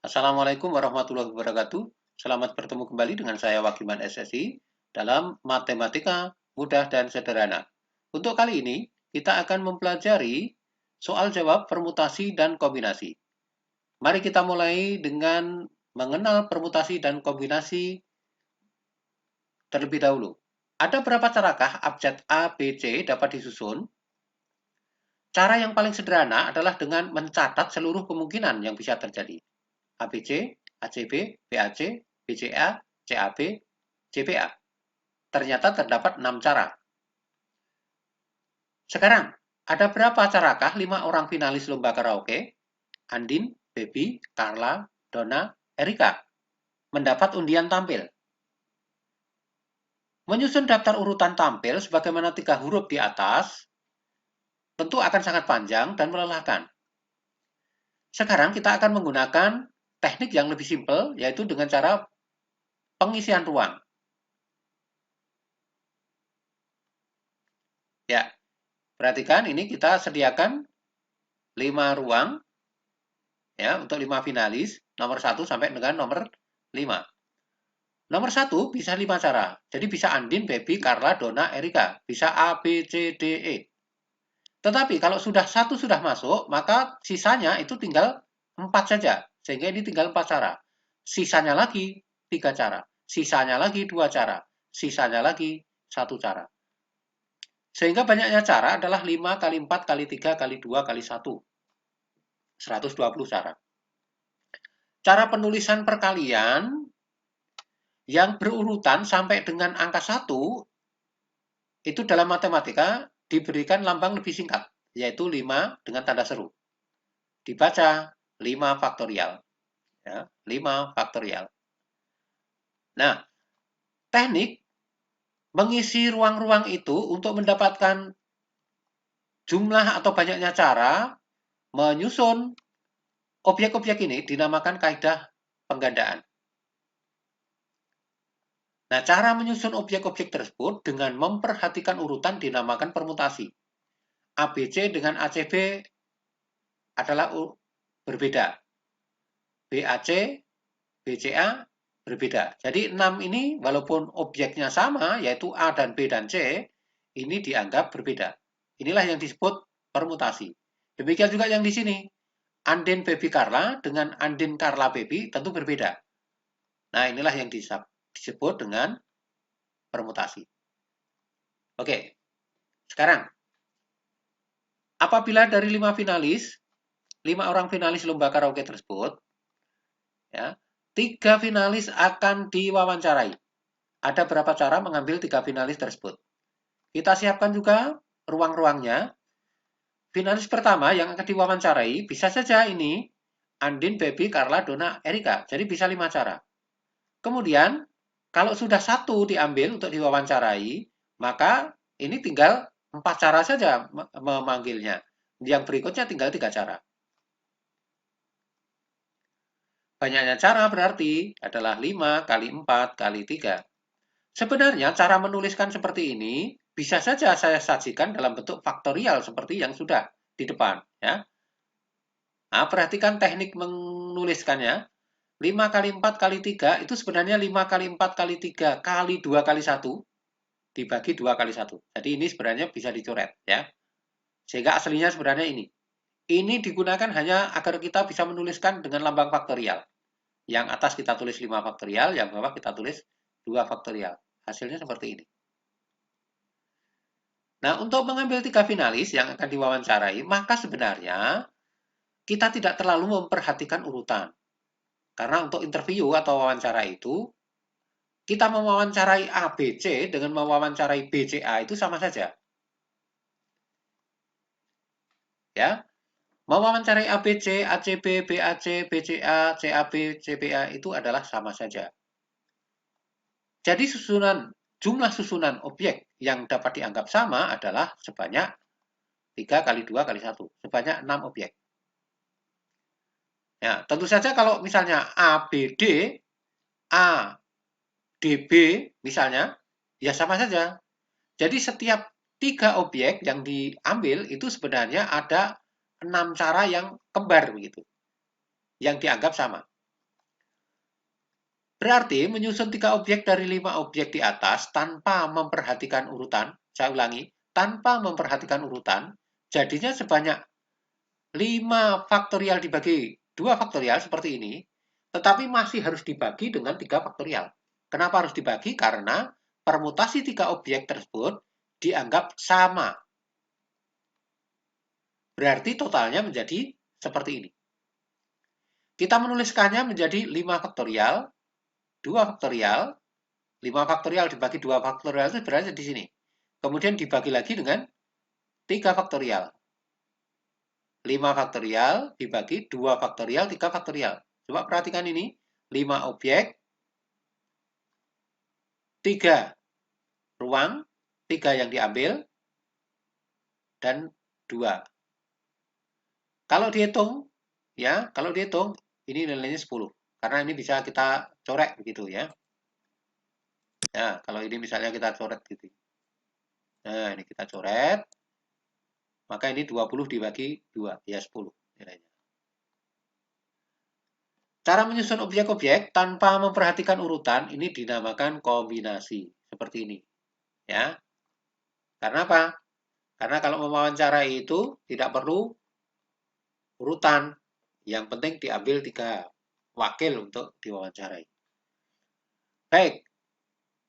Assalamualaikum warahmatullahi wabarakatuh. Selamat bertemu kembali dengan saya Wagiman SSI dalam Matematika Mudah dan Sederhana. Untuk kali ini, kita akan mempelajari soal jawab permutasi dan kombinasi. Mari kita mulai dengan mengenal permutasi dan kombinasi terlebih dahulu. Ada berapa carakah abjad A, B, C dapat disusun? Cara yang paling sederhana adalah dengan mencatat seluruh kemungkinan yang bisa terjadi. ABC, ACB, BAC, BCA, CAB, CBA. Ternyata terdapat 6 cara. Sekarang, ada berapa carakah 5 orang finalis lomba karaoke? Andin, Baby, Carla, Donna, Erika mendapat undian tampil. Menyusun daftar urutan tampil sebagaimana 3 huruf di atas tentu akan sangat panjang dan melelahkan. Sekarang kita akan menggunakan teknik yang lebih simpel, yaitu dengan cara pengisian ruang. Ya, perhatikan ini kita sediakan 5 ruang ya untuk 5 finalis, nomor 1 sampai dengan nomor 5. Nomor 1 bisa 5 cara. Jadi bisa Andin, Baby, Carla, Donna, Erika. Bisa A, B, C, D, E. Tetapi kalau satu sudah masuk, maka sisanya itu tinggal 4 saja. Sehingga ini tinggal 4 cara. Sisanya lagi 3 cara. Sisanya lagi 2 cara. Sisanya lagi 1 cara. Sehingga banyaknya cara adalah 5 kali 4 kali 3 kali 2 kali 1. 120 cara. Cara penulisan perkalian yang berurutan sampai dengan angka 1 itu dalam matematika diberikan lambang lebih singkat, yaitu 5 dengan tanda seru. Dibaca 5 faktorial. Ya, 5 faktorial. Nah, teknik mengisi ruang-ruang itu untuk mendapatkan jumlah atau banyaknya cara menyusun objek-objek ini dinamakan kaidah penggandaan. Nah, cara menyusun objek-objek tersebut dengan memperhatikan urutan dinamakan permutasi. ABC dengan ACB adalah berbeda. BAC, BCA berbeda. Jadi 6 ini walaupun objeknya sama, yaitu A dan B dan C, ini dianggap berbeda. Inilah yang disebut permutasi. Demikian juga yang di sini. Andin Baby Carla dengan Andin Carla Baby tentu berbeda. Nah, inilah yang disebut dengan permutasi. Oke, sekarang apabila dari 5 finalis, 5 orang finalis lomba karaoke tersebut, ya, 3 finalis akan diwawancarai. Ada berapa cara mengambil 3 finalis tersebut? Kita siapkan juga ruang-ruangnya. Finalis pertama yang akan diwawancarai bisa saja ini Andin, Baby, Carla, Donna, Erika. Jadi bisa 5 cara. Kemudian kalau sudah 1 diambil untuk diwawancarai, maka ini tinggal 4 cara saja memanggilnya. Yang berikutnya tinggal 3 cara. Banyaknya cara berarti adalah 5 kali 4 kali 3. Sebenarnya cara menuliskan seperti ini bisa saja saya sajikan dalam bentuk faktorial seperti yang sudah di depan. Ya. Nah, perhatikan teknik menuliskannya. 5 kali 4 kali 3 itu sebenarnya 5 kali 4 kali 3 kali 2 kali 1 dibagi 2 kali 1. Jadi ini sebenarnya bisa dicoret. Ya. Sehingga aslinya sebenarnya ini. Ini digunakan hanya agar kita bisa menuliskan dengan lambang faktorial. Yang atas kita tulis 5 faktorial, yang bawah kita tulis 2 faktorial. Hasilnya seperti ini. Nah, untuk mengambil 3 finalis yang akan diwawancarai, maka sebenarnya kita tidak terlalu memperhatikan urutan. Karena untuk interview atau wawancara itu, kita mewawancarai ABC dengan mewawancarai BCA itu sama saja. Ya, mewawancarai ABC, ACB, BAC, BCA, CAB, CBA itu adalah sama saja. Jadi jumlah susunan objek yang dapat dianggap sama adalah sebanyak 3 kali 2 kali 1, sebanyak 6 objek. Ya, tentu saja kalau misalnya ABD, ADB misalnya, ya sama saja. Jadi setiap 3 objek yang diambil itu sebenarnya ada 6 cara yang kembar begitu. Yang dianggap sama. Berarti menyusun 3 objek dari 5 objek di atas tanpa memperhatikan urutan, saya ulangi, tanpa memperhatikan urutan, jadinya sebanyak 5 faktorial dibagi 2 faktorial seperti ini, tetapi masih harus dibagi dengan 3 faktorial. Kenapa harus dibagi? Karena permutasi 3 objek tersebut dianggap sama. Berarti totalnya menjadi seperti ini. Kita menuliskannya menjadi 5 faktorial, 2 faktorial, 5 faktorial dibagi 2 faktorial itu berada di sini. Kemudian dibagi lagi dengan 3 faktorial. 5 faktorial dibagi 2 faktorial, 3 faktorial. Coba perhatikan ini, 5 objek, 3 ruang, 3 yang diambil, dan 2. Kalau dihitung, ya, kalau dihitung, ini nilainya 10. Karena ini bisa kita coret begitu ya. Ya, kalau ini misalnya kita coret gitu. Nah, ini kita coret. Maka ini 20 dibagi 2, ya 10 nilainya. Cara menyusun objek-objek tanpa memperhatikan urutan ini dinamakan kombinasi. Seperti ini. Ya. Karena apa? Karena kalau mewawancarai itu tidak perlu urutan. Yang penting diambil 3 wakil untuk diwawancarai. Baik.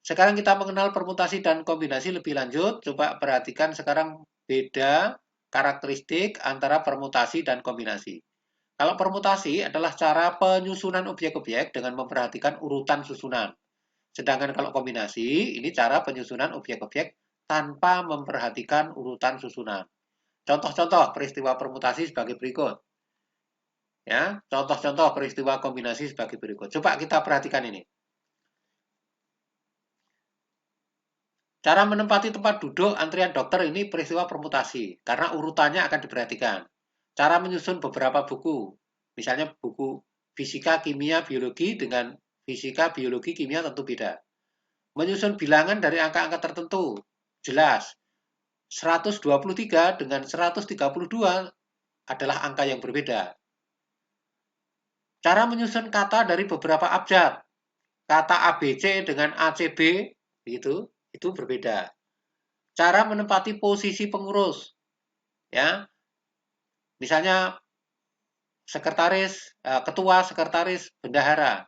Sekarang kita mengenal permutasi dan kombinasi lebih lanjut. Coba perhatikan sekarang beda karakteristik antara permutasi dan kombinasi. Kalau permutasi adalah cara penyusunan objek-objek dengan memperhatikan urutan susunan. Sedangkan kalau kombinasi, ini cara penyusunan objek-objek tanpa memperhatikan urutan susunan. Contoh-contoh peristiwa permutasi sebagai berikut. Ya, contoh-contoh peristiwa kombinasi sebagai berikut. Coba kita perhatikan ini. Cara menempati tempat duduk antrian dokter ini peristiwa permutasi, karena urutannya akan diperhatikan. Cara menyusun beberapa buku, misalnya buku fisika, kimia, biologi dengan fisika, biologi, kimia tentu beda. Menyusun bilangan dari angka-angka tertentu, jelas. 123 dengan 132 adalah angka yang berbeda. Cara menyusun kata dari beberapa abjad, kata ABC dengan ACB, itu berbeda. Cara menempati posisi pengurus, ya, misalnya sekretaris, ketua, sekretaris, bendahara,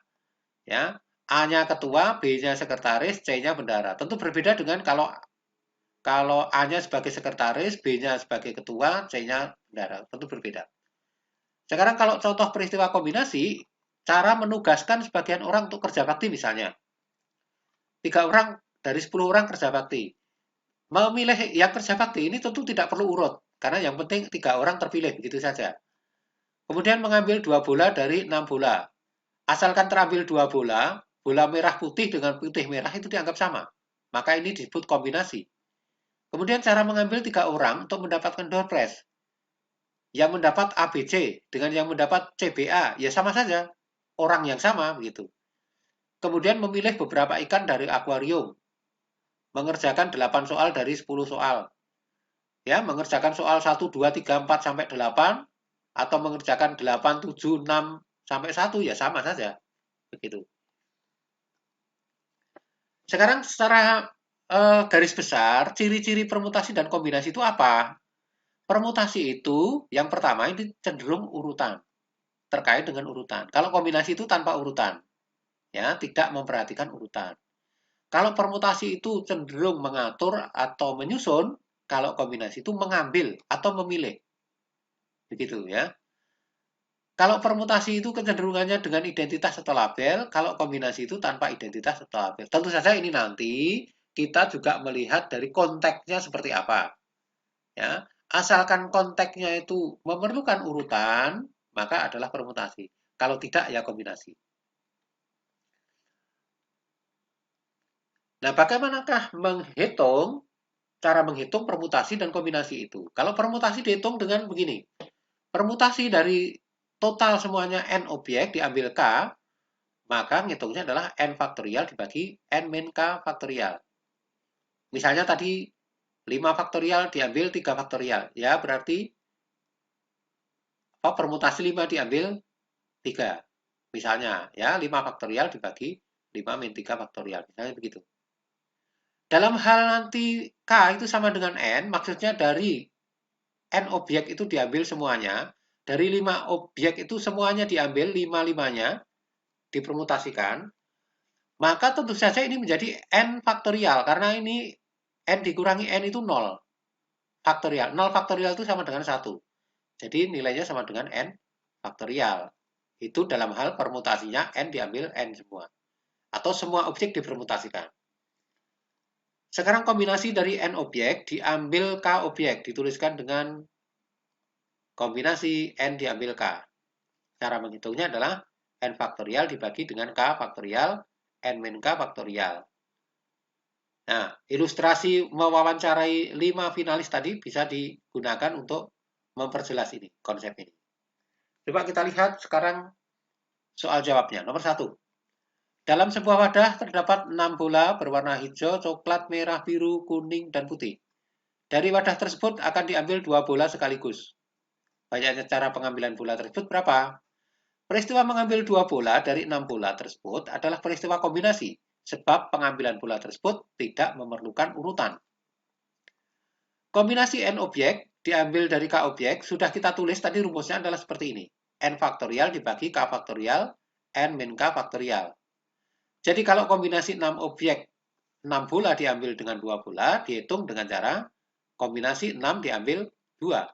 ya, A-nya ketua, B-nya sekretaris, C-nya bendahara. Tentu berbeda dengan kalau A-nya sebagai sekretaris, B-nya sebagai ketua, C-nya bendahara. Tentu berbeda. Sekarang kalau contoh peristiwa kombinasi, cara menugaskan sebagian orang untuk kerja bakti misalnya. 3 orang dari 10 orang kerja bakti. Memilih yang kerja bakti ini tentu tidak perlu urut, karena yang penting 3 orang terpilih, begitu saja. Kemudian mengambil 2 bola dari 6 bola. Asalkan terambil 2 bola, bola merah putih dengan putih merah itu dianggap sama. Maka ini disebut kombinasi. Kemudian cara mengambil 3 orang untuk mendapatkan door prize. Yang mendapat ABC dengan yang mendapat CBA, ya sama saja. Orang yang sama, begitu. Kemudian memilih beberapa ikan dari akuarium. Mengerjakan 8 soal dari 10 soal. Ya, mengerjakan soal 1, 2, 3, 4, sampai 8, atau mengerjakan 8, 7, 6, sampai 1, ya sama saja. Begitu. Sekarang secara garis besar, ciri-ciri permutasi dan kombinasi itu apa? Permutasi itu, yang pertama ini cenderung urutan, terkait dengan urutan. Kalau kombinasi itu tanpa urutan, ya, tidak memperhatikan urutan. Kalau permutasi itu cenderung mengatur atau menyusun, kalau kombinasi itu mengambil atau memilih. Begitu ya. Kalau permutasi itu kecenderungannya dengan identitas atau label, kalau kombinasi itu tanpa identitas atau label. Tentu saja ini nanti kita juga melihat dari konteksnya seperti apa. Ya, asalkan konteksnya itu memerlukan urutan, maka adalah permutasi. Kalau tidak, ya kombinasi. Nah, bagaimanakah cara menghitung permutasi dan kombinasi itu? Kalau permutasi dihitung dengan begini. Permutasi dari total semuanya N objek diambil K, maka ngitungnya adalah N faktorial dibagi N min K faktorial. Misalnya tadi 5 faktorial diambil 3 faktorial. Ya, berarti permutasi 5 diambil 3. Misalnya, ya, 5 faktorial dibagi 5 min 3 faktorial. Misalnya begitu. Dalam hal nanti K itu sama dengan N, maksudnya dari N objek itu diambil semuanya. Dari 5 objek itu semuanya diambil, 5-5-nya dipermutasikan. Maka tentu saja ini menjadi N faktorial, karena ini N dikurangi N itu 0 faktorial. 0 faktorial itu sama dengan 1. Jadi nilainya sama dengan N faktorial. Itu dalam hal permutasinya N diambil N semua. Atau semua objek dipermutasikan. Sekarang kombinasi dari N objek diambil K objek. Dituliskan dengan kombinasi N diambil K. Cara menghitungnya adalah N faktorial dibagi dengan K faktorial N min K faktorial. Nah, ilustrasi mewawancarai 5 finalis tadi bisa digunakan untuk memperjelas ini, konsep ini. Coba kita lihat sekarang soal jawabnya. Nomor 1. Dalam sebuah wadah terdapat 6 bola berwarna hijau, coklat, merah, biru, kuning, dan putih. Dari wadah tersebut akan diambil 2 bola sekaligus. Banyaknya cara pengambilan bola tersebut berapa? Peristiwa mengambil 2 bola dari 6 bola tersebut adalah peristiwa kombinasi, sebab pengambilan bola tersebut tidak memerlukan urutan. Kombinasi N objek diambil dari K objek, sudah kita tulis tadi rumusnya adalah seperti ini. N faktorial dibagi K faktorial, N min K faktorial. Jadi kalau kombinasi 6 objek, 6 bola diambil dengan 2 bola, dihitung dengan cara kombinasi 6 diambil 2.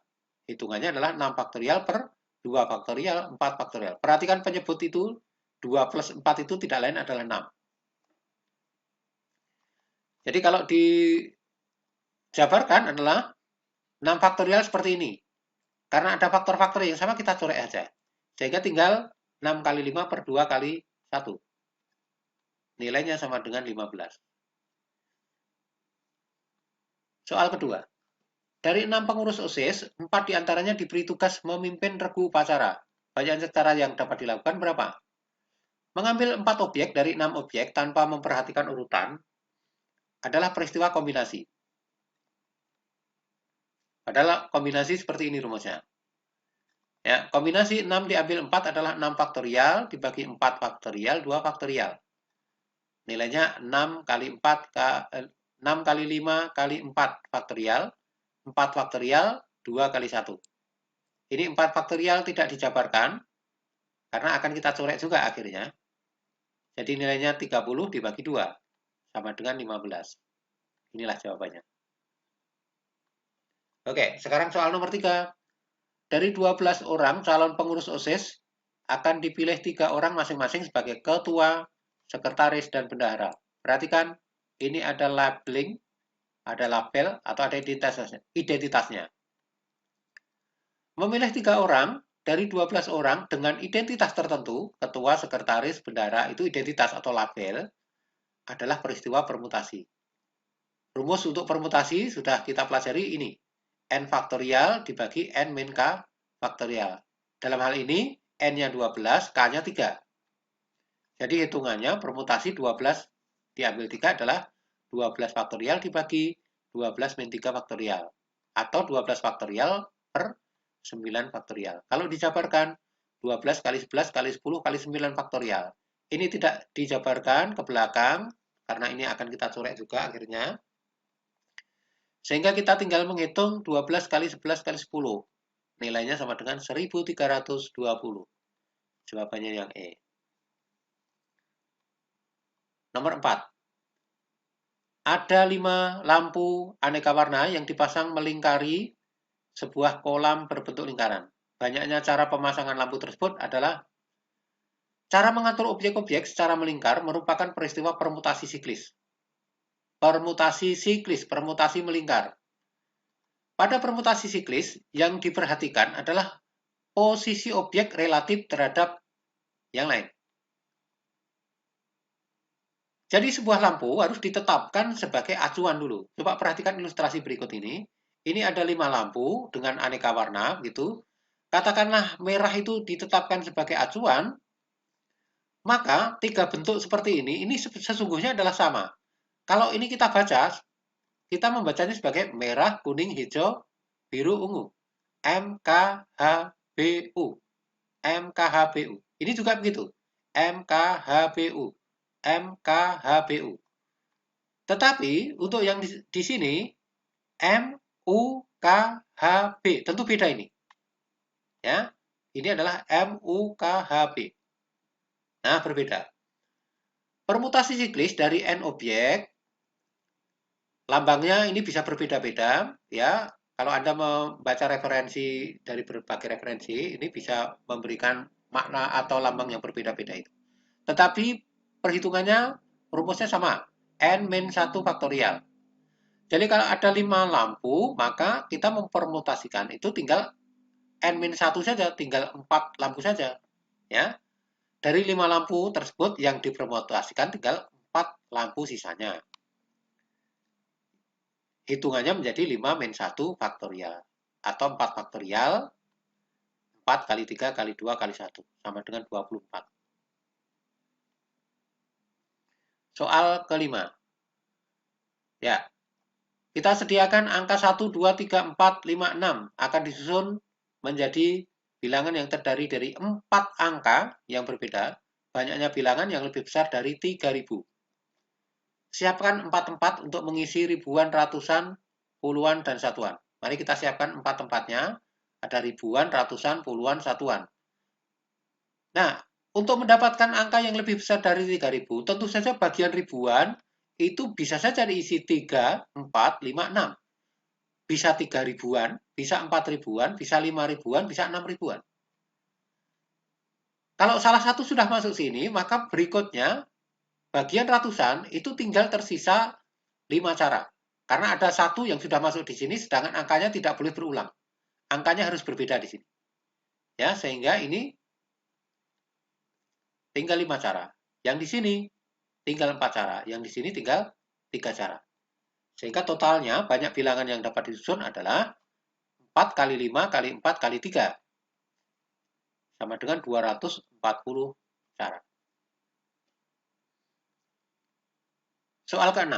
Hitungannya adalah 6 faktorial per 2 faktorial, 4 faktorial. Perhatikan penyebut itu, 2 plus 4 itu tidak lain adalah 6. Jadi kalau dijabarkan adalah 6 faktorial seperti ini. Karena ada faktor-faktor yang sama, kita coret aja. Sehingga tinggal 6 kali 5 per 2 kali 1. Nilainya sama dengan 15. Soal kedua. Dari 6 pengurus OSIS, 4 diantaranya diberi tugas memimpin regu upacara. Banyak cara yang dapat dilakukan berapa? Mengambil 4 objek dari 6 objek tanpa memperhatikan urutan adalah peristiwa kombinasi. Padahal kombinasi seperti ini rumusnya. Ya, kombinasi 6 diambil 4 adalah 6 faktorial dibagi 4 faktorial, 2 faktorial. Nilainya 6 kali 4, 6 kali 5 kali 4 faktorial. 4 faktorial, 2 kali 1. Ini 4 faktorial tidak dijabarkan, karena akan kita coret juga akhirnya. Jadi nilainya 30 dibagi 2, sama dengan 15. Inilah jawabannya. Oke, sekarang soal nomor 3. Dari 12 orang calon pengurus OSIS, akan dipilih 3 orang masing-masing sebagai ketua, sekretaris, dan bendahara. Perhatikan, ini ada labeling, ada label, atau ada identitasnya. Memilih 3 orang dari 12 orang dengan identitas tertentu, ketua, sekretaris, bendahara, itu identitas atau label, adalah peristiwa permutasi. Rumus untuk permutasi sudah kita pelajari ini. N faktorial dibagi N min K faktorial. Dalam hal ini, N-nya 12, K-nya 3. Jadi hitungannya permutasi 12 diambil 3 adalah 12 faktorial dibagi 12 min 3 faktorial. Atau 12 faktorial per 9 faktorial. Kalau dijabarkan 12 kali 11 kali 10 kali 9 faktorial. Ini tidak dijabarkan ke belakang, karena ini akan kita coret juga akhirnya. Sehingga kita tinggal menghitung 12 kali 11 kali 10. Nilainya sama dengan 1320. Jawabannya yang E. Nomor 4. Ada 5 lampu aneka warna yang dipasang melingkari sebuah kolam berbentuk lingkaran. Banyaknya cara pemasangan lampu tersebut adalah cara mengatur objek-objek secara melingkar merupakan peristiwa permutasi siklis. Permutasi melingkar. Pada permutasi siklis, yang diperhatikan adalah posisi objek relatif terhadap yang lain. Jadi sebuah lampu harus ditetapkan sebagai acuan dulu. Coba perhatikan ilustrasi berikut ini. Ini ada 5 lampu dengan aneka warna, gitu. Katakanlah merah itu ditetapkan sebagai acuan, maka 3 bentuk seperti ini sesungguhnya adalah sama. Kalau ini kita baca, kita membacanya sebagai merah, kuning, hijau, biru, ungu. MKHBU. MKHBU. Ini juga begitu. MKHBU. MKHBU. Tetapi untuk yang di sini MUKHB tentu beda ini. Ya. Ini adalah MUKHB. Nah, berbeda. Permutasi siklis dari N objek, lambangnya ini bisa berbeda-beda, ya. Kalau Anda membaca referensi dari berbagai referensi, ini bisa memberikan makna atau lambang yang berbeda-beda itu. Tetapi perhitungannya, rumusnya sama, N-1 faktorial. Jadi kalau ada 5 lampu, maka kita mempermutasikan itu tinggal N-1 saja, tinggal 4 lampu saja. Ya. Dari 5 lampu tersebut yang dipermutasikan tinggal 4 lampu sisanya. Hitungannya menjadi 5-1 faktorial. Atau 4 faktorial, 4 kali 3 kali 2 kali 1. Sama dengan 24. Soal kelima. Ya. Kita sediakan angka 1, 2, 3, 4, 5, 6. Akan disusun menjadi bilangan yang terdiri dari 4 angka yang berbeda. Banyaknya bilangan yang lebih besar dari 3000. Siapkan 4 tempat untuk mengisi ribuan, ratusan, puluhan, dan satuan. Mari kita siapkan 4 tempatnya. Ada ribuan, ratusan, puluhan, satuan. Nah, untuk mendapatkan angka yang lebih besar dari 3000, tentu saja bagian ribuan itu bisa saja diisi 3, 4, 5, 6. Bisa 3 ribuan, bisa 4 ribuan, bisa 5 ribuan, bisa 6 ribuan. Kalau salah satu sudah masuk sini, maka berikutnya bagian ratusan itu tinggal tersisa 5 cara. Karena ada satu yang sudah masuk di sini, sedangkan angkanya tidak boleh berulang. Angkanya harus berbeda di sini. Ya, sehingga ini tinggal 5 cara. Yang di sini tinggal 4 cara. Yang di sini tinggal 3 cara. Sehingga totalnya banyak bilangan yang dapat disusun adalah 4 kali 5 kali 4 kali 3. Sama dengan 240 cara. Soal ke-6.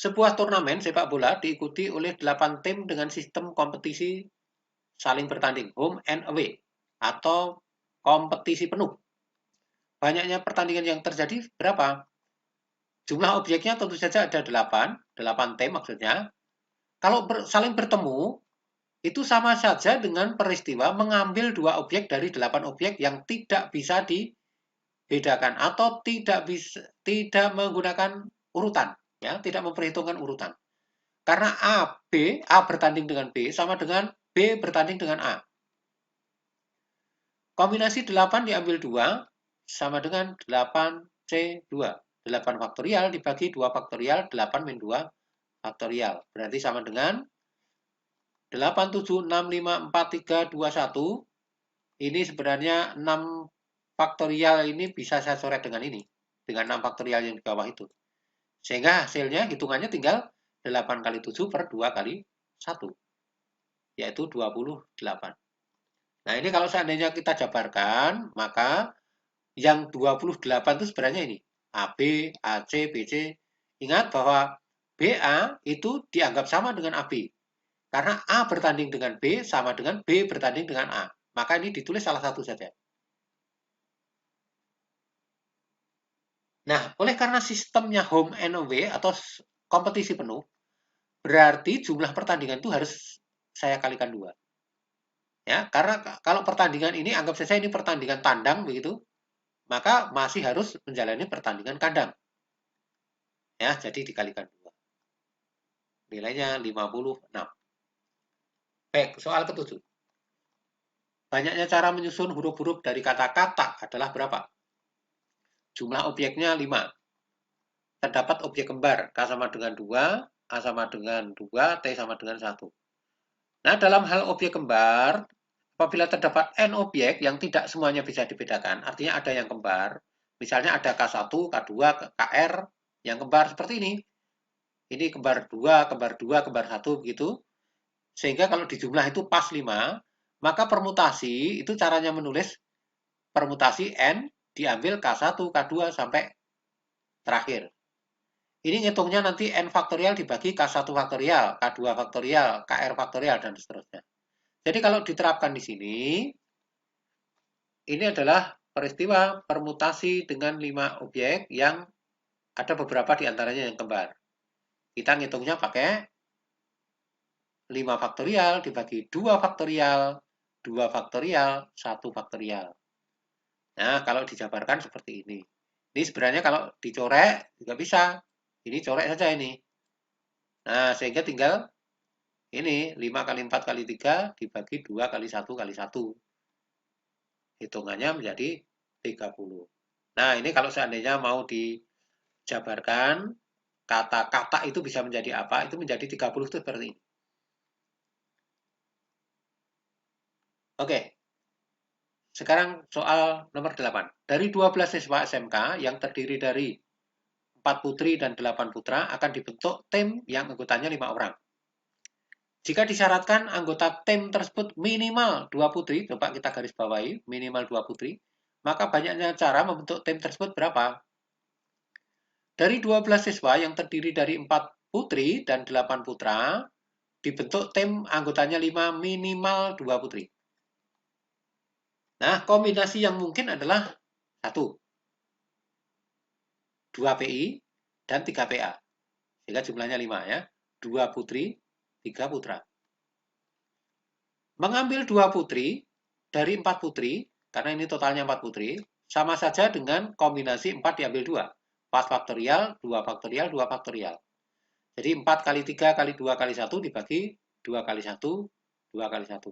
Sebuah turnamen sepak bola diikuti oleh 8 tim dengan sistem kompetisi saling bertanding, home and away, atau kompetisi penuh. Banyaknya pertandingan yang terjadi berapa? Jumlah objeknya tentu saja ada 8 tim maksudnya. Kalau saling bertemu, itu sama saja dengan peristiwa mengambil 2 objek dari 8 objek yang tidak bisa dibedakan atau tidak menggunakan urutan, ya, tidak memperhitungkan urutan. Karena A bertanding dengan B sama dengan B bertanding dengan A. Kombinasi 8 diambil 2 sama dengan 8C2. 8 faktorial dibagi 2 faktorial, 8 min 2 faktorial. Berarti sama dengan 8, 7, 6, 5, 4, 3, 2, 1. Ini sebenarnya 6 faktorial ini bisa saya coret dengan ini. Dengan 6 faktorial yang di bawah itu. Sehingga hasilnya hitungannya tinggal 8 kali 7 per 2 kali 1. Yaitu 28. Nah, ini kalau seandainya kita jabarkan, maka yang 28 itu sebenarnya ini. AB, AC, BC. Ingat bahwa BA itu dianggap sama dengan AB. Karena A bertanding dengan B sama dengan B bertanding dengan A. Maka ini ditulis salah satu saja. Nah, oleh karena sistemnya home and away atau kompetisi penuh, berarti jumlah pertandingan itu harus saya kalikan 2. Ya, karena kalau pertandingan ini anggap saja ini pertandingan tandang begitu, maka masih harus menjalani pertandingan kandang. Ya, jadi dikalikan 2. Nilainya 56. Baik, soal ke-7. Banyaknya cara menyusun huruf-huruf dari kata-kata adalah berapa? Jumlah objeknya 5. Terdapat objek kembar, K sama dengan 2, A sama dengan 2, T sama dengan 1. Nah, dalam hal objek kembar, apabila terdapat N objek yang tidak semuanya bisa dibedakan, artinya ada yang kembar, misalnya ada K1, K2, KR, yang kembar seperti ini. Ini kembar 2, kembar 2, kembar 1, begitu. Sehingga kalau dijumlah itu pas 5, maka permutasi, itu caranya menulis permutasi N, diambil K1, K2, sampai terakhir. Ini ngitungnya nanti N faktorial dibagi K1 faktorial, K2 faktorial, KR faktorial, dan seterusnya. Jadi kalau diterapkan di sini, ini adalah peristiwa permutasi dengan 5 objek yang ada beberapa di antaranya yang kembar. Kita ngitungnya pakai 5 faktorial dibagi 2 faktorial, 2 faktorial, 1 faktorial. Nah, kalau dijabarkan seperti ini. Ini sebenarnya kalau dicorek juga bisa. Ini corek saja ini. Nah, sehingga tinggal ini 5 kali 4 kali 3 dibagi 2 kali 1 kali 1. Hitungannya menjadi 30. Nah, ini kalau seandainya mau dijabarkan, kata-kata itu bisa menjadi apa? Itu menjadi 30 itu seperti ini. Oke. Sekarang soal nomor 8. Dari 12 siswa SMK yang terdiri dari 4 putri dan 8 putra akan dibentuk tim yang anggotanya 5 orang. Jika disyaratkan anggota tim tersebut minimal 2 putri, coba kita garis bawahi, minimal 2 putri, maka banyaknya cara membentuk tim tersebut berapa? Dari 12 siswa yang terdiri dari 4 putri dan 8 putra, dibentuk tim anggotanya 5 minimal 2 putri. Nah, kombinasi yang mungkin adalah 1, 2 PI, dan 3 PA. Sehingga jumlahnya 5 ya. 2 putri, 3 putra. Mengambil 2 putri dari 4 putri, karena ini totalnya 4 putri, sama saja dengan kombinasi 4 diambil 2. 4 faktorial, 2 faktorial, 2 faktorial. Jadi 4 kali 3 kali 2 kali 1 dibagi 2 kali 1, 2 kali 1.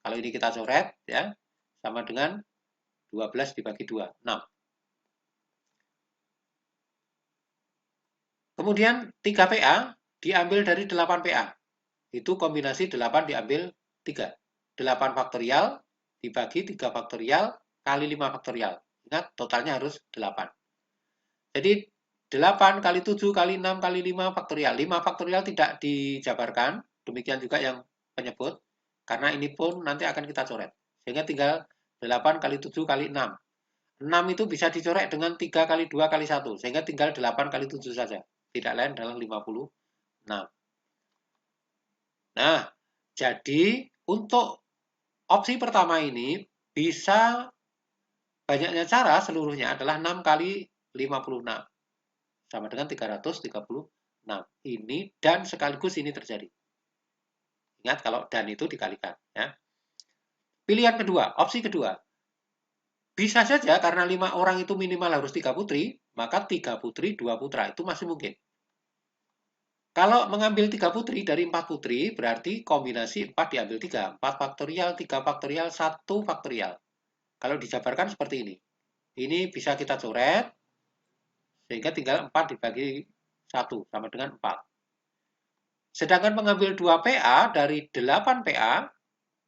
Kalau ini kita coret, ya, sama dengan 12 dibagi 2, 6. Kemudian 3 PA diambil dari 8 PA. Itu kombinasi 8 diambil 3. 8 faktorial dibagi 3 faktorial kali 5 faktorial. Ingat, totalnya harus 8. Jadi 8 kali 7 kali 6 kali 5 faktorial. 5 faktorial tidak dijabarkan. Demikian juga yang penyebut. Karena ini pun nanti akan kita coret. Sehingga tinggal 8 kali 7 kali 6. 6 itu bisa dicoret dengan 3 kali 2 kali 1. Sehingga tinggal 8 kali 7 saja. Tidak lain adalah 56. Nah, jadi untuk opsi pertama ini bisa banyaknya cara seluruhnya adalah 6 kali 56. Sama dengan 336. Ini dan sekaligus ini terjadi. Ingat kalau dan itu dikalikan. Ya. Pilihan kedua, opsi kedua. Bisa saja karena 5 orang itu minimal harus 3 putri, maka 3 putri, 2 putra. Itu masih mungkin. Kalau mengambil 3 putri dari 4 putri, berarti kombinasi 4 diambil 3. 4 faktorial, 3 faktorial, 1 faktorial. Kalau dijabarkan seperti ini. Ini bisa kita coret, sehingga tinggal 4 dibagi 1, sama dengan 4. Sedangkan mengambil 2 PA dari 8 PA,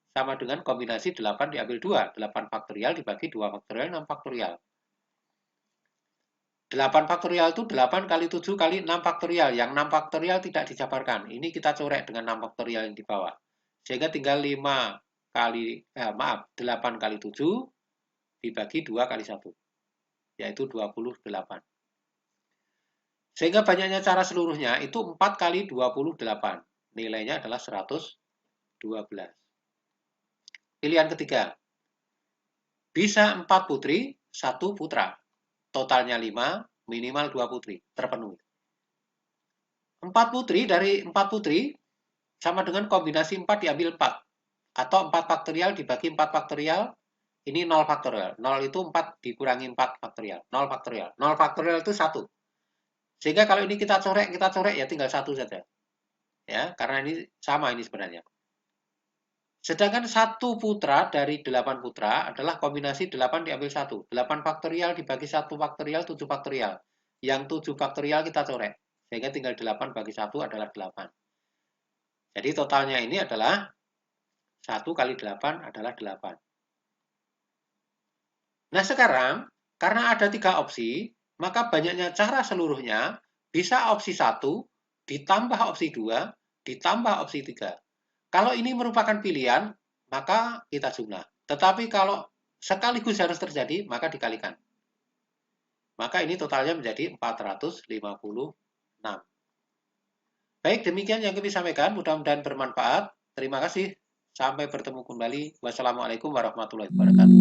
sama dengan kombinasi 8 diambil 2. 8 faktorial dibagi 2 faktorial, 6 faktorial. 8 faktorial itu 8 kali 7 kali 6 faktorial. Yang 6 faktorial tidak dijabarkan. Ini kita coret dengan 6 faktorial yang di bawah. Sehingga tinggal 5 kali, 8 kali 7 dibagi 2 kali 1. Yaitu 28. Sehingga banyaknya cara seluruhnya itu 4 kali 28. Nilainya adalah 112. Pilihan ketiga. Bisa 4 putri, 1 putra. Totalnya 5, minimal 2 putri. Terpenuhi. 4 putri dari 4 putri sama dengan kombinasi 4 diambil 4. Atau 4 faktorial dibagi 4 faktorial. Ini 0 faktorial. 0 itu 4 dikurangi 4 faktorial. 0 faktorial. 0 faktorial itu 1. Sehingga kalau ini kita corek ya tinggal 1 saja. Ya, karena ini sama ini sebenarnya. Sedangkan 1 putra dari 8 putra adalah kombinasi 8 diambil 1. 8 faktorial dibagi 1 faktorial, 7 faktorial. Yang 7 faktorial kita coret. Sehingga tinggal 8 bagi 1 adalah 8. Jadi totalnya ini adalah 1 kali 8 adalah 8. Nah sekarang, karena ada 3 opsi, maka banyaknya cara seluruhnya bisa opsi 1, ditambah opsi 2, ditambah opsi 3. Kalau ini merupakan pilihan, maka kita jumlah. Tetapi kalau sekaligus harus terjadi, maka dikalikan. Maka ini totalnya menjadi 456. Baik, demikian yang kami sampaikan. Mudah-mudahan bermanfaat. Terima kasih. Sampai bertemu kembali. Wassalamualaikum warahmatullahi wabarakatuh.